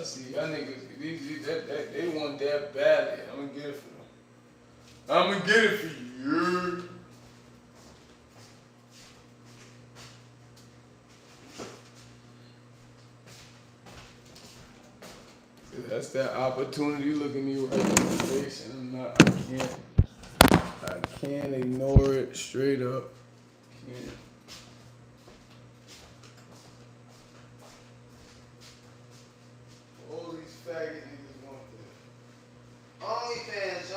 see, y'all niggas, they want that badly. I'm gonna get it for them. I'm gonna get it for you. That's that opportunity looking me right in the face, and I can't ignore it straight up. Can't. All these faggot niggas want that. OnlyFans.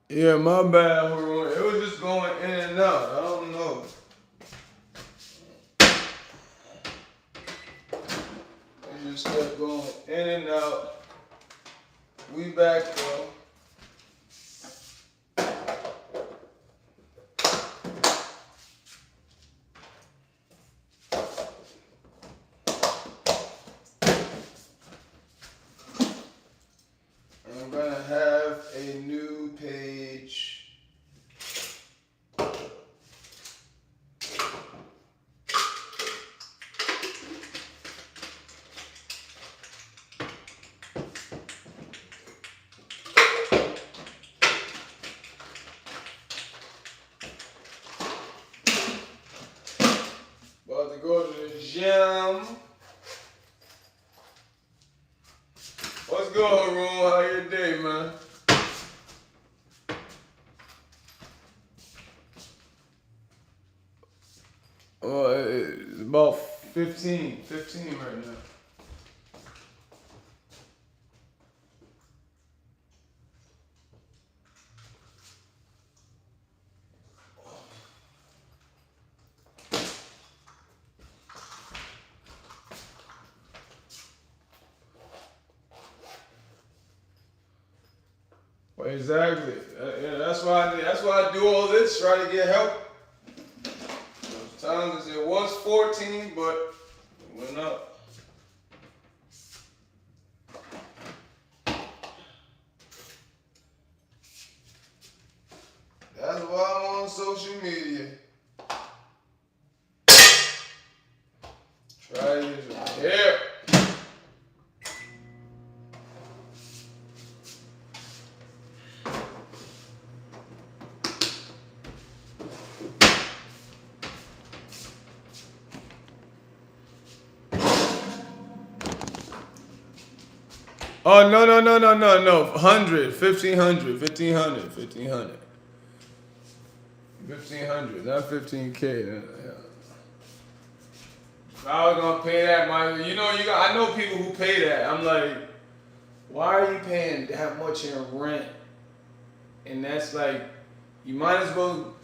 Yeah, my bad, hold on. It was just going in and out. I don't know. It just kept going in and out. We back though. I'm gonna have a new page. About to go to the gym. What's good, Haroon? How your day, man? It's about 15 right now. Well, exactly. Yeah, that's why I do all this, try to get help. Sometimes it was 14, but it went up. That's why I'm on social media. Try this right here. Oh, no. 100, 1500, 1500. 1500, not 15K. If I was gonna pay that money, I know people who pay that. I'm like, why are you paying that much in rent? And that's like, you might as well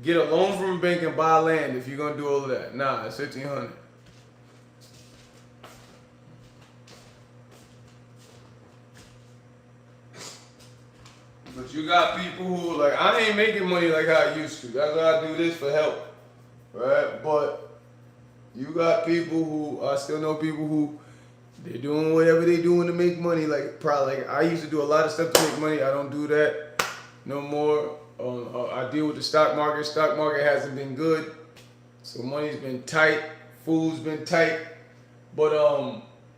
get a loan from a bank and buy land if you're gonna do all of that. Nah, it's 1500. But you got people who like, I ain't making money like I used to. That's why I do this for help, right? But you got people who, I still know people who, they're doing whatever they're doing to make money. Like probably, like I used to do a lot of stuff to make money. I don't do that no more. I deal with the stock market. Stock market hasn't been good, so money's been tight. Food's been tight. But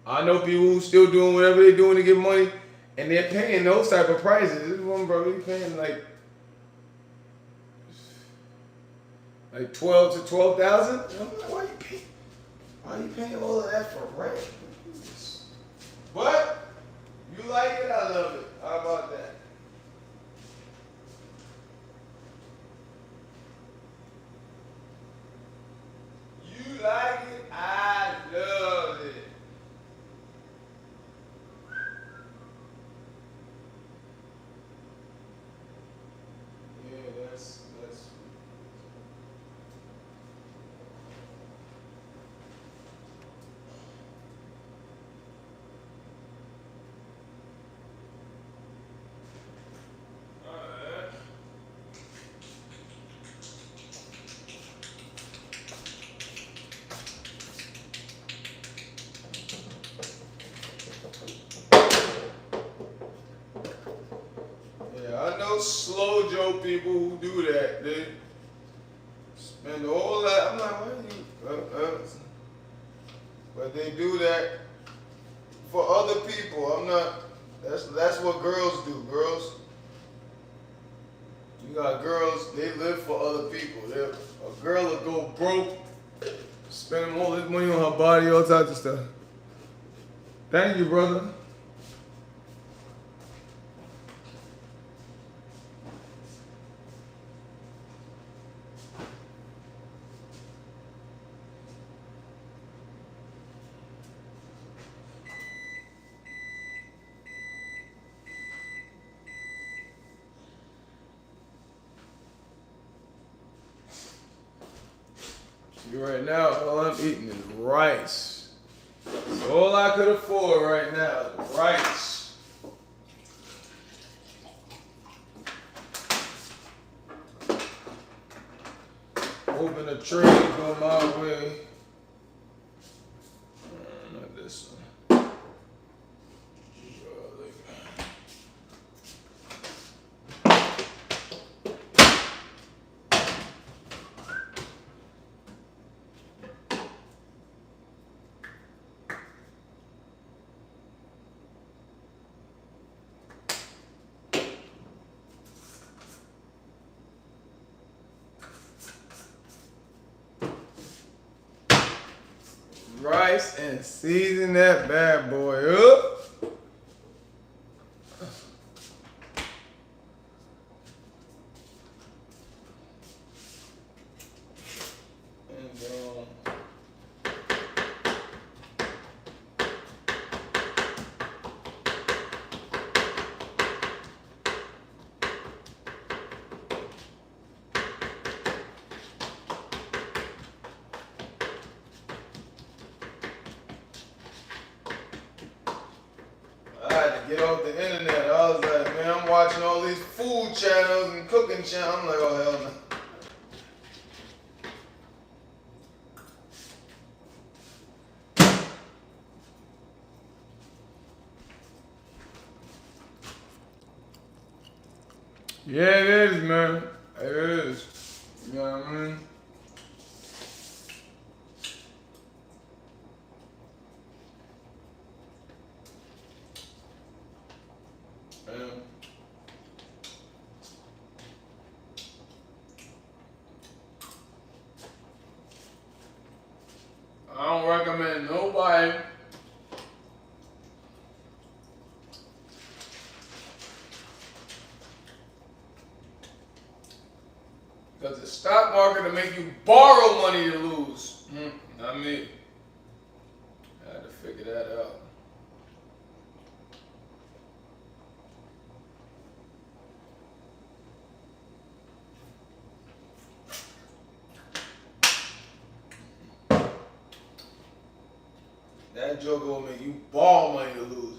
I know people who still doing whatever they're doing to get money. And they're paying those type of prices. This one, bro, he paying like 12 to 12,000. I'm like, why you paying all of that for rent? What? You like it? I love it. How about that? You like it? I love it. I know slow Joe people who do that. They spend all that. I'm like, why you? But they do that for other people. I'm not. That's what girls do. Girls, you got girls. They live for other people. A girl will go broke, spending all this money on her body, all types of stuff. Thank you, brother. See, right now, all I'm eating is rice. That's all I could afford right now is rice. Hoping the trade go my way. Not this one. Rice and season that bad boy up. I had to get off the internet. I was like, man, I'm watching all these food channels and cooking channels. I'm like, oh, hell no. Yeah, it is, man. It is. You know what I mean? I don't recommend nobody because the stock market will make you borrow money to lose. Not me. I had to figure that out. That joke will make you borrow money to lose.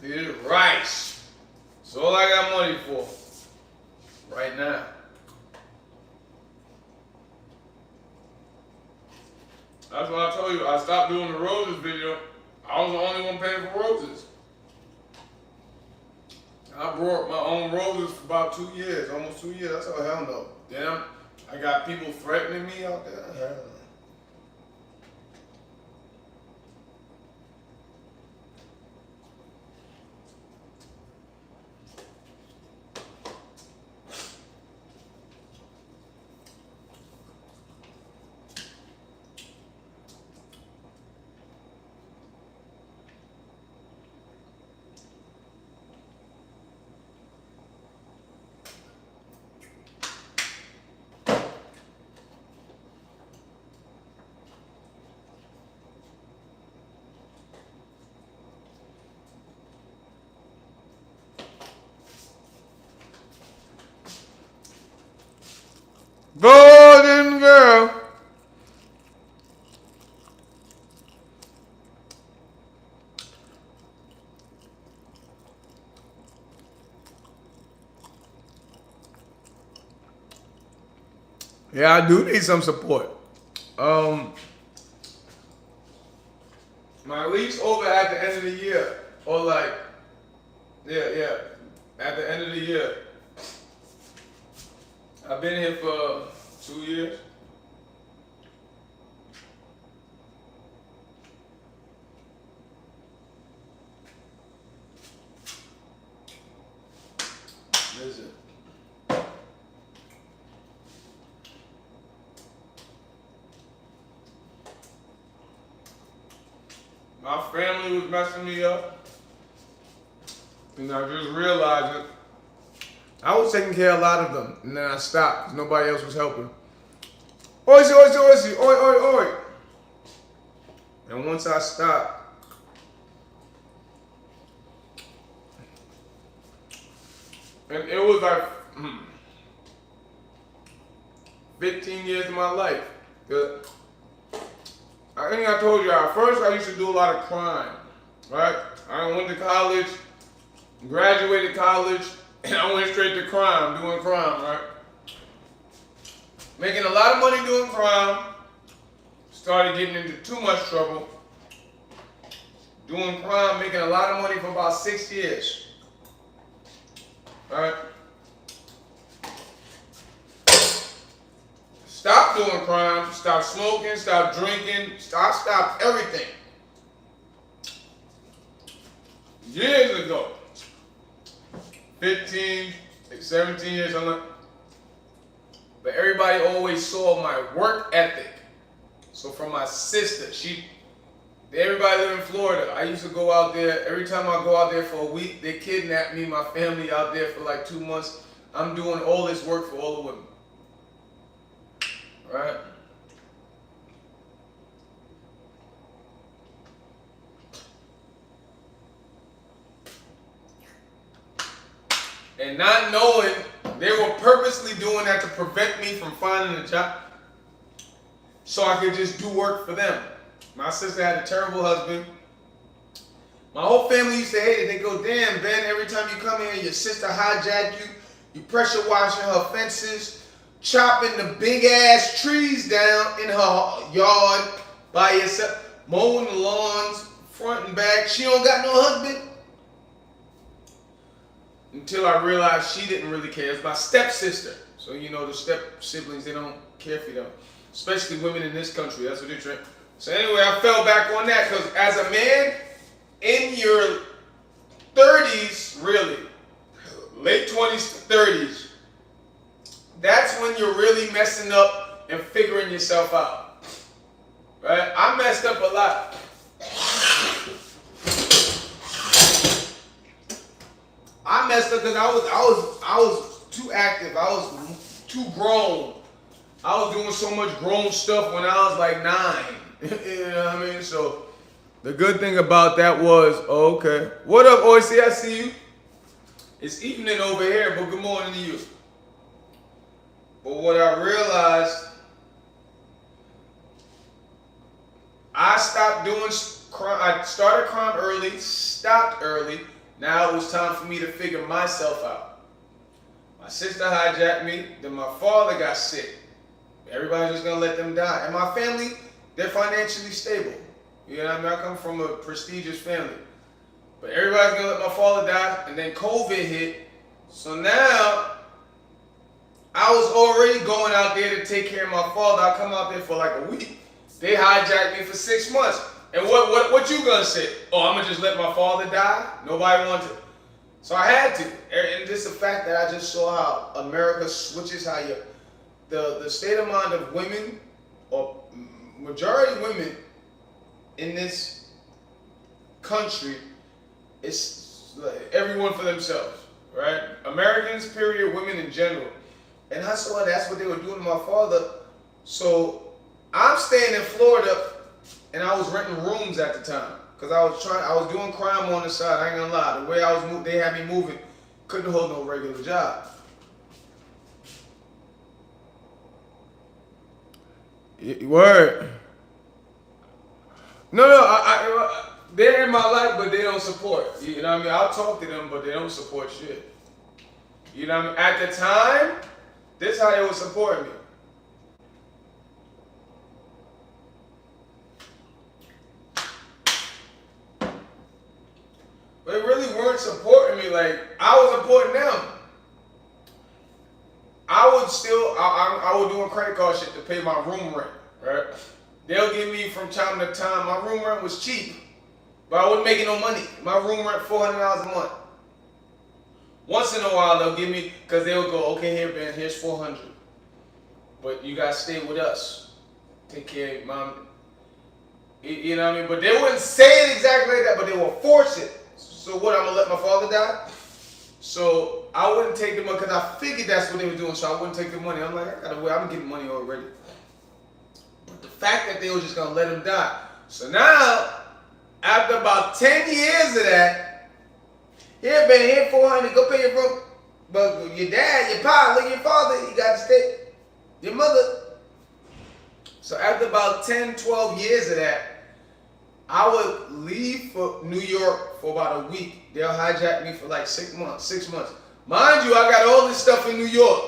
Eat rice. That's all I got money for right now. That's why I told you I stopped doing the roses video. I was the only one paying for roses. I brought my own roses for about 2 years, almost 2 years. I said, hell no. Damn, I got people threatening me out there. Hell no. Golden girl. Yeah, I do need some support. My lease over at the end of the year. Or like, yeah. At the end of the year. I've been here for 2 years. Listen. My family was messing me up. And I just realized it. I was taking care of a lot of them. And then I stopped because nobody else was helping. Oisy, oisy, oisy, oi, oi, oi. And once I stopped, and it was like 15 years of my life. I think I told you, at first I used to do a lot of crime, right? I went to college, graduated college, and I went straight to crime, doing crime, right? Making a lot of money doing crime, started getting into too much trouble. Doing crime, making a lot of money for about 6 years, right? Stop doing crime, stop smoking, stop drinking, stop everything. Years ago, 15, 17 years, I'm like, but everybody always saw my work ethic. So from my sister, everybody live in Florida. I used to go out there, every time I go out there for a week, they kidnap me, my family out there for like 2 months. I'm doing all this work for all the women. Right? And not knowing they were purposely doing that to prevent me from finding a job so I could just do work for them. My sister had a terrible husband. My whole family used to hate it. They go, damn, Ben, every time you come here, your sister hijacked you. You pressure washing her fences, chopping the big ass trees down in her yard by yourself, mowing the lawns, front and back. She don't got no husband. Until I realized she didn't really care. It's my stepsister. So you know the step siblings, they don't care for them. Especially women in this country. That's what they're trying. So anyway, I fell back on that because as a man in your 30s, really, late 20s to 30s, that's when you're really messing up and figuring yourself out. Right? I messed up a lot. I messed up because I was too active. I was too grown. I was doing so much grown stuff when I was like 9. You know what I mean? So the good thing about that was, okay. What up, Oisy? I see you. It's evening over here, but good morning to you. But what I realized, I stopped doing crime. I started crime early, stopped early. Now it was time for me to figure myself out. My sister hijacked me, then my father got sick. Everybody's just gonna let them die. And my family, they're financially stable. You know what I mean? I come from a prestigious family. But everybody's gonna let my father die, and then COVID hit. So now, I was already going out there to take care of my father. I come out there for like a week. They hijacked me for 6 months. And what you gonna say? Oh, I'm gonna just let my father die? Nobody wanted to. So I had to. And just the fact that I just saw how America switches, how the state of mind of women, or majority of women in this country, is like everyone for themselves, right? Americans, period, women in general. And I saw that's what they were doing to my father. So I'm staying in Florida, and I was renting rooms at the time because I was doing crime on the side. I ain't gonna lie. The way I was moving, they had me moving. Couldn't hold no regular job. Word. No, they're in my life, but they don't support. You know what I mean? I'll talk to them, but they don't support shit. You know what I mean? At the time, this is how they would support me. weren't supporting me like I was supporting them. I was doing credit card shit to pay my room rent, right? They'll give me from time to time, my room rent was cheap, but I wasn't making no money. My room rent $400 a month. Once in a while they'll give me, because they'll go, okay, here Ben, here's $400. But you gotta stay with us. Take care of mom. You know what I mean? But they wouldn't say it exactly like that, but they will force it. So what, I'm gonna let my father die? So I wouldn't take the money because I figured that's what they were doing, so I wouldn't take the money. I'm like, I gotta wait, I'm getting money already. But the fact that they were just gonna let him die. So now, after about 10 years of that, here, Ben, here, 400, go pay your room. But your dad, your pa, look at your father, you got to stay. Your mother. So after about 10, 12 years of that, I would leave for New York for about a week. They'll hijack me for like 6 months. Mind you, I got all this stuff in New York.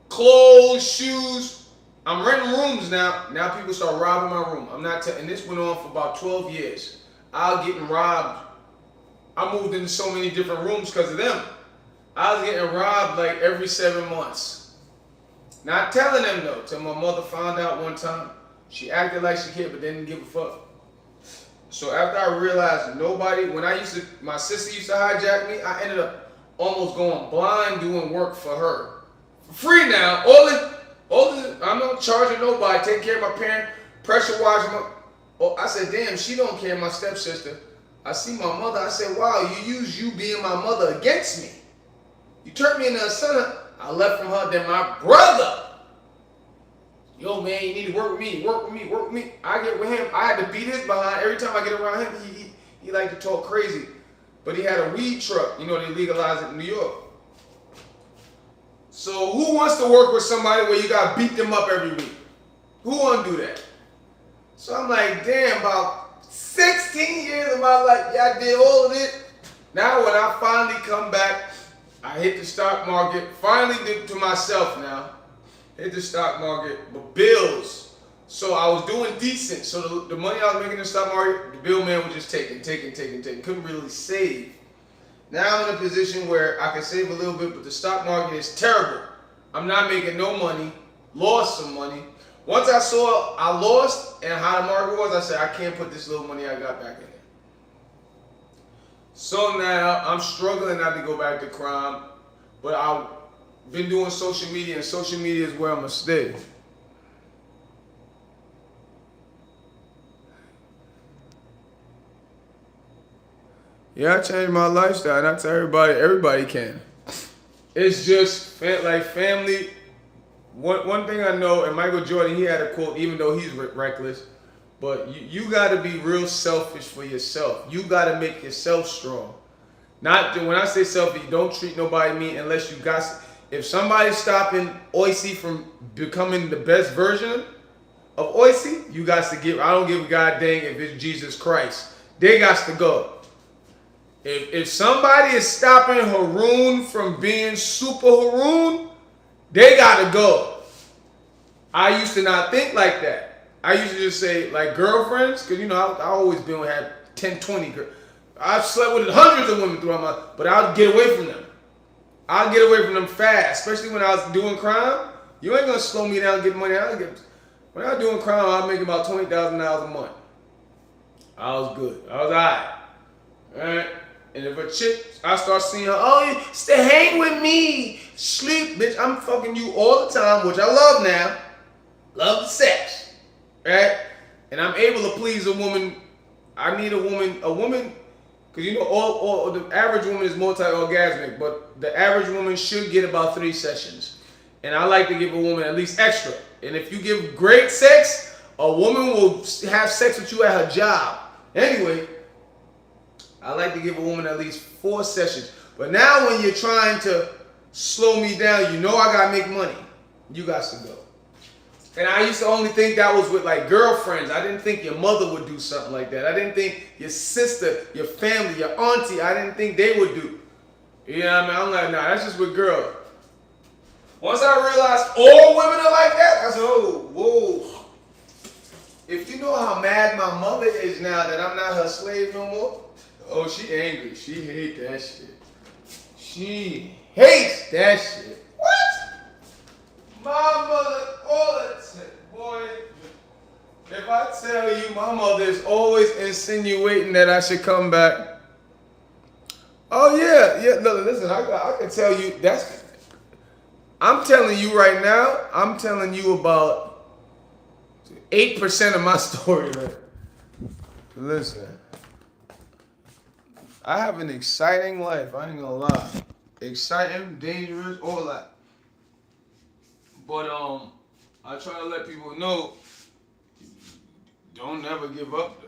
Clothes, shoes. I'm renting rooms now. Now people start robbing my room. And this went on for about 12 years. I was getting robbed. I moved into so many different rooms because of them. I was getting robbed like every 7 months. Not telling them though, till my mother found out one time. She acted like she cared, but didn't give a fuck. So after I realized nobody, my sister used to hijack me, I ended up almost going blind doing work for her. For free now. I'm not charging nobody, taking care of my parents, pressure washing I said, damn, she don't care, my stepsister. I see my mother, I said, wow, you use you being my mother against me. You turned me into a son. I left from her, then my brother. Yo, man, you need to work with me. I get with him. I had to beat his behind. Every time I get around him, he like to talk crazy. But he had a weed truck. You know, they legalized it in New York. So who wants to work with somebody where you got to beat them up every week? Who want to do that? So I'm like, damn, about 16 years of my life, y'all did all of it. Now when I finally come back, I hit the stock market. Finally did to myself now. Hit the stock market, but bills. So I was doing decent. So the money I was making in the stock market, the bill man was just taking. Couldn't really save. Now I'm in a position where I can save a little bit, but the stock market is terrible. I'm not making no money. Lost some money. Once I saw I lost and how the market was, I said, I can't put this little money I got back in there. So now I'm struggling not to go back to crime, but I've been doing social media, and social media is where I'm going to stay. Yeah, I changed my lifestyle, and I tell everybody can. It's just like family. One thing I know, and Michael Jordan, he had a quote, even though he's reckless, but you got to be real selfish for yourself. You got to make yourself strong. Not when I say selfish, don't treat nobody mean unless you got. If somebody's stopping Oicy from becoming the best version of Oicy, you got to give. I don't give a god dang if it's Jesus Christ. They got to go. If somebody is stopping Haroon from being super Haroon, they got to go. I used to not think like that. I used to just say, like, girlfriends, because, you know, I always had 10, 20 girls. I've slept with hundreds of women throughout my life, but I'll get away from them. I'll get away from them fast, especially when I was doing crime. You ain't going to slow me down and get money. When I was doing crime, I was making about $20,000 a month. I was good. I was all right. All right? And if a chick, I start seeing her, oh, you stay hang with me, sleep, bitch, I'm fucking you all the time, which I love now. Love the sex, right? And I'm able to please a woman. I need a woman, because you know, all the average woman is multi-orgasmic, but the average woman should get about 3 sessions. And I like to give a woman at least extra. And if you give great sex, a woman will have sex with you at her job. Anyway, I like to give a woman at least 4 sessions. But now when you're trying to slow me down, you know I gotta make money. You got to go. And I used to only think that was with like girlfriends. I didn't think your mother would do something like that. I didn't think your sister, your family, your auntie, I didn't think they would do. You know what I mean? I'm like, nah, that's just with girls. Once I realized all women are like that, I said, oh, whoa. If you know how mad my mother is now that I'm not her slave no more, Oh, she angry. She hate that shit. She hates that shit. What? My mother, all the time, boy. If I tell you, my mother is always insinuating that I should come back. Oh yeah. No, listen, I can tell you that's. I'm telling you right now. I'm telling you about 8% of my story. Right? Listen, I have an exciting life. I ain't gonna lie. Exciting, dangerous, all that. But I try to let people know. Don't never give up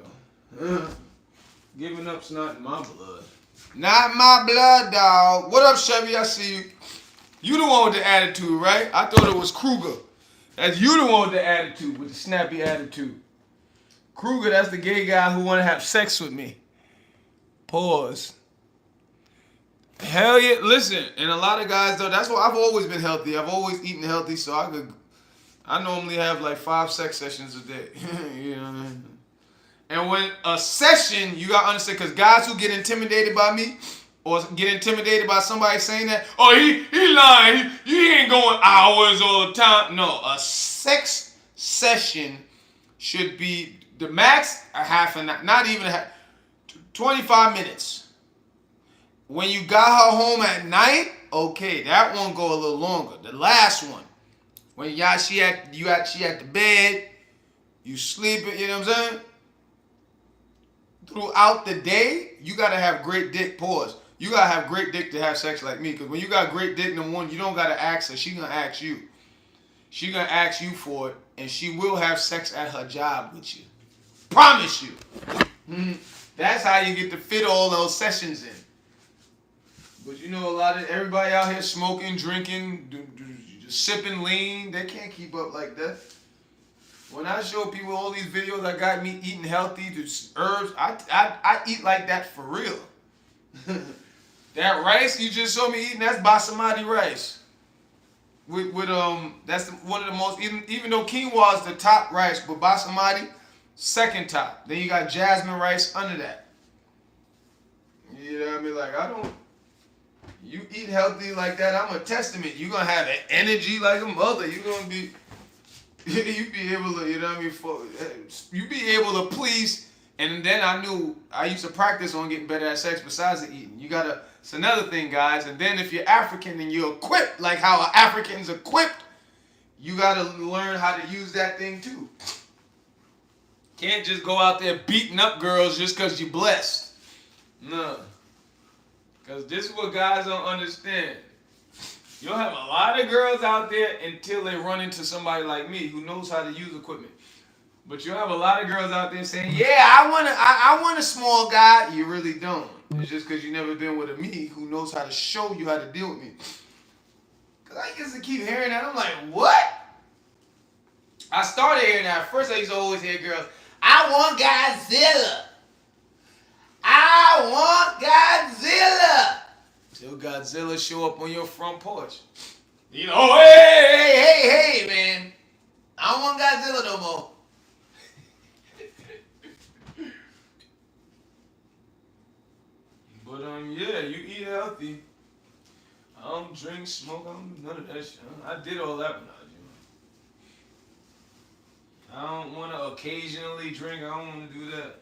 though. Giving up's not in my blood. Not my blood, dog. What up, Chevy? I see you. You the one with the attitude, right? I thought it was Kruger. That's you the one with the attitude, with the snappy attitude. Kruger, that's the gay guy who want to have sex with me. Pause. Hell yeah. Listen, and a lot of guys, though, that's why I've always been healthy. I've always eaten healthy, so I normally have like 5 sex sessions a day. You know what I mean? And when a session, you gotta understand, because guys who get intimidated by me or get intimidated by somebody saying that, oh, he lying, he ain't going hours all the time. No, a sex session should be the max a half an hour, not even a half, 25 minutes. When you got her home at night, okay, that one go a little longer. The last one, when she at the bed, you sleeping, you know what I'm saying? Throughout the day, you gotta have great dick. Pause. You gotta have great dick to have sex like me. Because when you got great dick, number one, you don't gotta ask her. She gonna ask you. She gonna ask you for it, and she will have sex at her job with you. Promise you. That's how you get to fit all those sessions in. But you know, everybody out here smoking, drinking, sipping lean, they can't keep up like that. When I show people all these videos I got me eating healthy, herbs, I eat like that for real. That rice you just saw me eating, that's basmati rice. That's one of the most, even though quinoa is the top rice, but basmati, second top. Then you got jasmine rice under that. You know what I mean? Like, you eat healthy like that, I'm a testament. You're going to have an energy like a mother. You're going to be, you be able to, you know what I mean? You be able to please. And then I used to practice on getting better at sex besides the eating. It's another thing, guys. And then if you're African and you're equipped, like how Africans equipped, you got to learn how to use that thing too. Can't just go out there beating up girls just because you're blessed. No. Because this is what guys don't understand. You'll have a lot of girls out there until they run into somebody like me who knows how to use equipment. But you'll have a lot of girls out there saying, yeah, I want a small guy. You really don't. It's just because you never been with a me who knows how to show you how to deal with me. Because I used to keep hearing that. I'm like, what? I started hearing that. At first, I used to always hear girls, I want Godzilla. I want Godzilla. Till Godzilla show up on your front porch. You know, oh, hey, man. I don't want Godzilla no more. But yeah, you eat healthy. I don't drink, smoke, I don't do none of that shit. I did all that when I was young. I don't want to occasionally drink. I don't want to do that.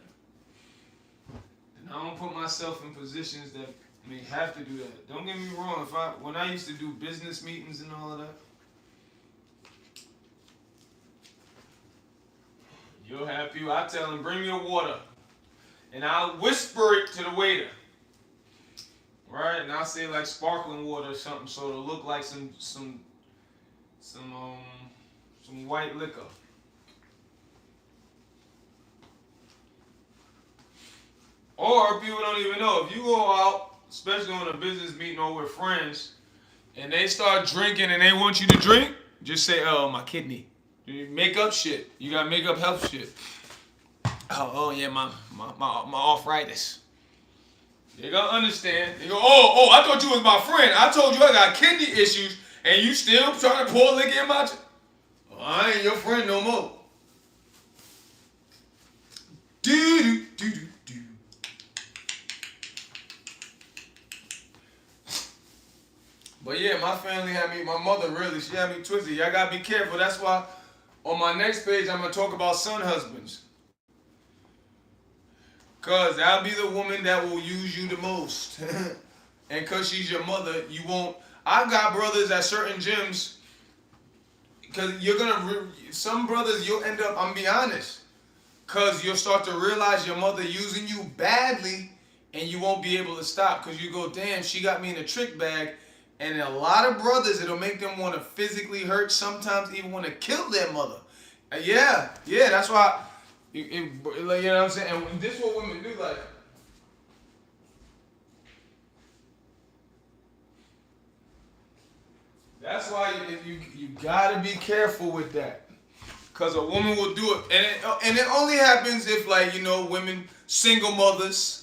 And I don't put myself in positions that may have to do that. Don't get me wrong. When I used to do business meetings and all of that, you'll have people. I tell them, bring me a water, and I'll whisper it to the waiter. Right, and I'll say like sparkling water or something, so it'll look like some white liquor. Or people don't even know. If you go out, especially on a business meeting or with friends, and they start drinking and they want you to drink, just say, oh, my kidney. You make up shit. You gotta make up health shit. Oh yeah, my arthritis. They gonna understand. They go, oh, I thought you was my friend. I told you I got kidney issues, and you still trying to pour liquor in my oh, I ain't your friend no more. . 'Cause But yeah, my family had me, my mother really, she had me twisted. Y'all gotta be careful. That's why on my next page I'm gonna talk about son husbands. Cause that'll be the woman that will use you the most. And cause she's your mother, you won't. I've got brothers at certain gyms. Cause you're gonna, some brothers you'll end up. I'm be honest. Cause you'll start to realize your mother using you badly, and you won't be able to stop. Cause you go, damn, she got me in a trick bag. And a lot of brothers, it'll make them want to physically hurt. Sometimes even want to kill their mother. Yeah, that's why. Like, you know what I'm saying? And this is what women do. Like, that's why you gotta be careful with that. Cause a woman will do it, and it only happens if, like, you know, women, single mothers,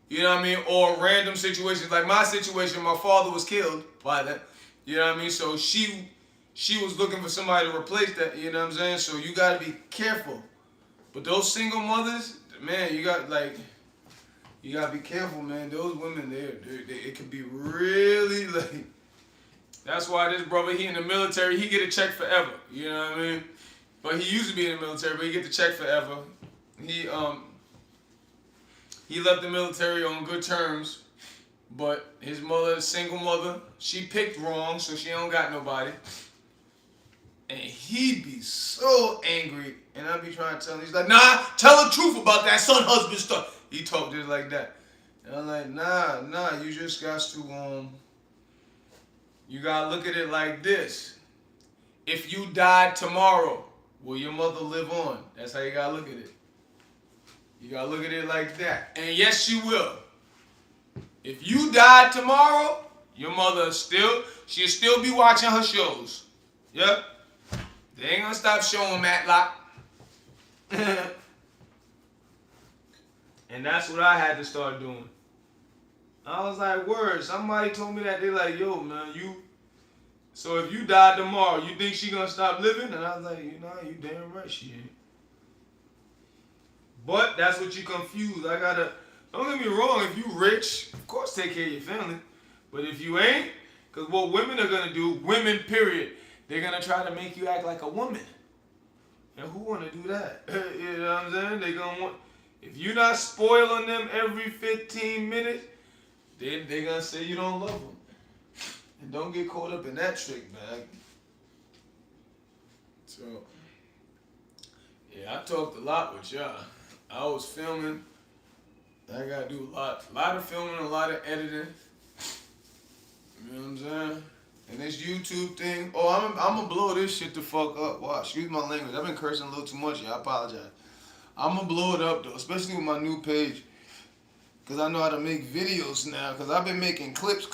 you know what I mean, or random situations. Like my situation, my father was killed by that, you know what I mean. So she was looking for somebody to replace that, you know what I'm saying. So you gotta be careful. But those single mothers, man, you gotta be careful, man. Those women, they it could be really like. That's why this brother, he in the military, he get a check forever. You know what I mean? But he used to be in the military, but he get the check forever. He left the military on good terms, but his mother, single mother, she picked wrong, so she don't got nobody. And he be so angry, and I be trying to tell him, he's like, nah, tell the truth about that son husband stuff. He talked just like that. And I'm like, nah, you just got to, you gotta look at it like this. If you died tomorrow, will your mother live on? That's how you gotta look at it. You gotta look at it like that. And yes, she will. If you died tomorrow, your mother she'll still be watching her shows. Yep. They ain't gonna stop showing Matlock. And that's what I had to start doing. I was like, word, somebody told me that. They like, yo, man, so if you died tomorrow, you think she gonna stop living? And I was like, you damn right she ain't. But that's what you confuse. Don't get me wrong, if you rich, of course take care of your family. But if you ain't, because what women are gonna do, women period, they're gonna try to make you act like a woman. And who wanna do that? You know what I'm saying? They gonna want, if you're not spoiling them every 15 minutes, then they're gonna say you don't love them. And don't get caught up in that trick bag. So, yeah, I talked a lot with y'all. I was filming. I gotta do a lot of filming, a lot of editing. You know what I'm saying? And this YouTube thing. Oh, I'm gonna blow this shit the fuck up. Wow, excuse my language. I've been cursing a little too much. Yeah, I apologize. I'm gonna blow it up though, especially with my new page. Cause I know how to make videos now. Cause I've been making clips.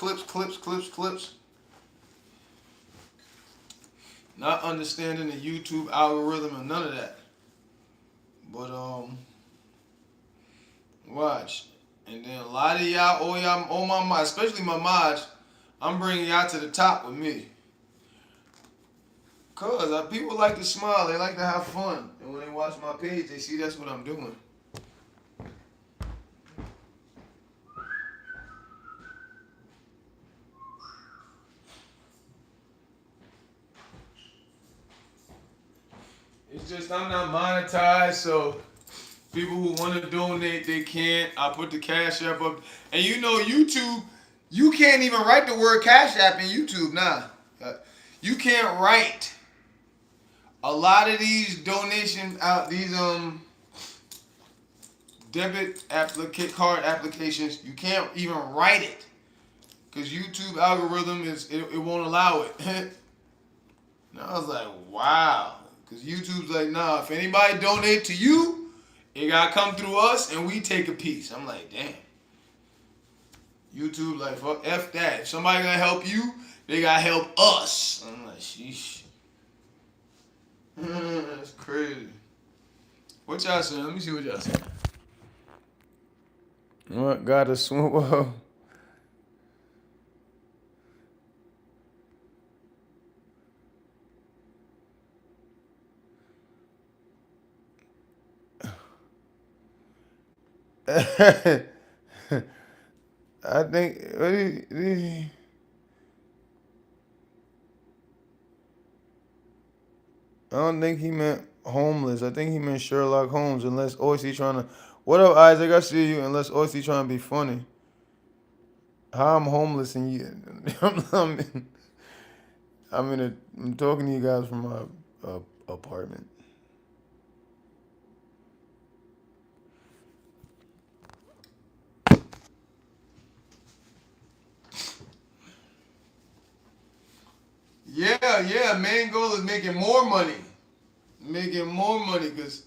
Not understanding the YouTube algorithm and none of that. But watch. And then a lot of y'all, all my mods, especially my mods, I'm bringing y'all to the top with me. Cause people like to smile, they like to have fun. And when they watch my page, they see that's what I'm doing. It's just I'm not monetized, so people who want to donate, they can't. I put the Cash App up. And you know YouTube, you can't even write the word Cash App in YouTube, nah. You can't write. A lot of these these debit card applications, you can't even write it. Because YouTube algorithm it won't allow it. And I was like, wow. Because YouTube's like, nah, if anybody donate to you, it gotta come through us and we take a piece. I'm like, damn. YouTube like, fuck, F that. If somebody gonna help you, they gotta help us. I'm like, sheesh. That's crazy. What y'all saying? Let me see what y'all saying. What? Gotta swim. Whoa. I think. I don't think he meant homeless. I think he meant Sherlock Holmes. Unless Oyster trying to. What up, Isaac? I see you. Unless Oyster trying to be funny. How I'm homeless and you. I'm talking to you guys from my apartment. Yeah. Main goal is making more money. Making more money, because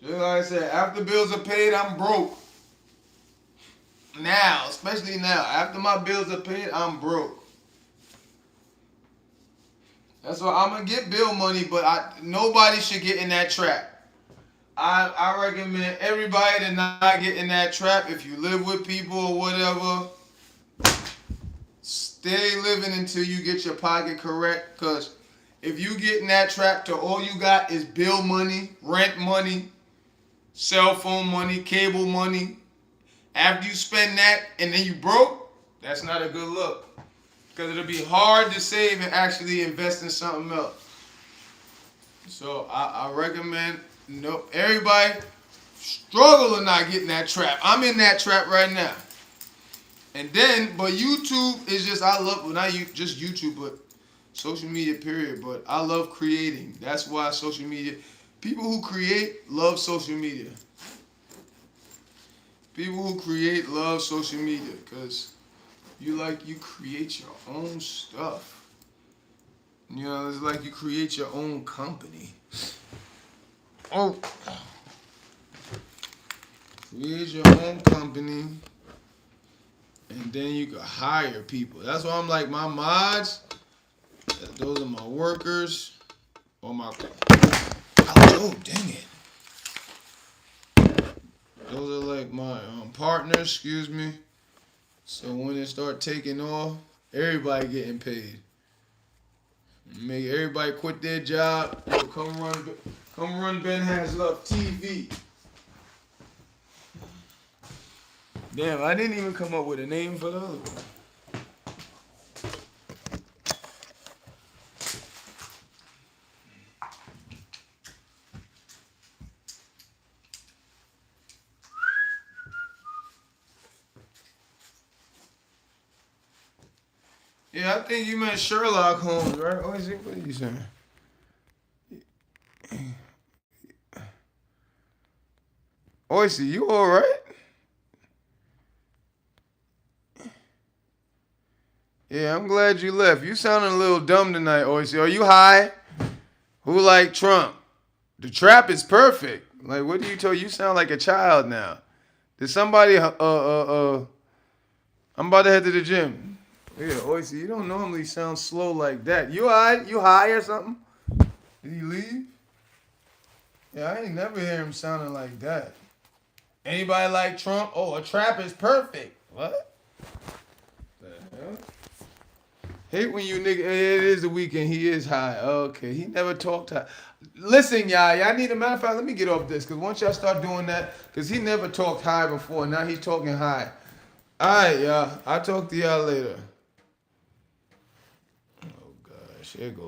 just like I said, after bills are paid, I'm broke. Now, especially now, after my bills are paid, I'm broke. That's why I'm gonna get bill money, but nobody should get in that trap. I recommend everybody to not get in that trap. If you live with people or whatever, stay living until you get your pocket correct. Cause if you get in that trap to all you got is bill money, rent money, cell phone money, cable money, after you spend that and then you broke, that's not a good look. Because it'll be hard to save and actually invest in something else. So I recommend everybody struggle to not get in that trap. I'm in that trap right now. And then, but YouTube is just, I love, well, not just YouTube, but social media period. But I love creating. That's why social media, people who create love social media. People who create love social media because you create your own stuff. You know, it's like you create your own company. Oh. Create your own company. And then you can hire people. That's why I'm like, my mods, those are my workers. Or my, oh, dang it. Those are like my partners, excuse me. So when it start taking off, everybody getting paid. Make everybody quit their job. Come run BenHasLuv TV. Damn, I didn't even come up with a name for the other one. Yeah, I think you meant Sherlock Holmes, right? Oh, is it? What are you saying? Oyster, you all right? Yeah, I'm glad you left. You sounding a little dumb tonight, Oyster. Are you high? Who like Trump? The trap is perfect. Like, what do you tell? You sound like a child now. Did somebody I'm about to head to the gym. Yeah, Oyster, you don't normally sound slow like that. You alright? You high or something? Did he leave? Yeah, I ain't never hear him sounding like that. Anybody like Trump? Oh, a trap is perfect. What? The hell? Hate when you nigga. It is the weekend. He is high. Okay, he never talked high. Listen, y'all need a matter of fact. Let me get off this, cause once y'all start doing that, cause he never talked high before. Now he's talking high. All right, y'all. I'll talk to y'all later. Oh gosh, here goes.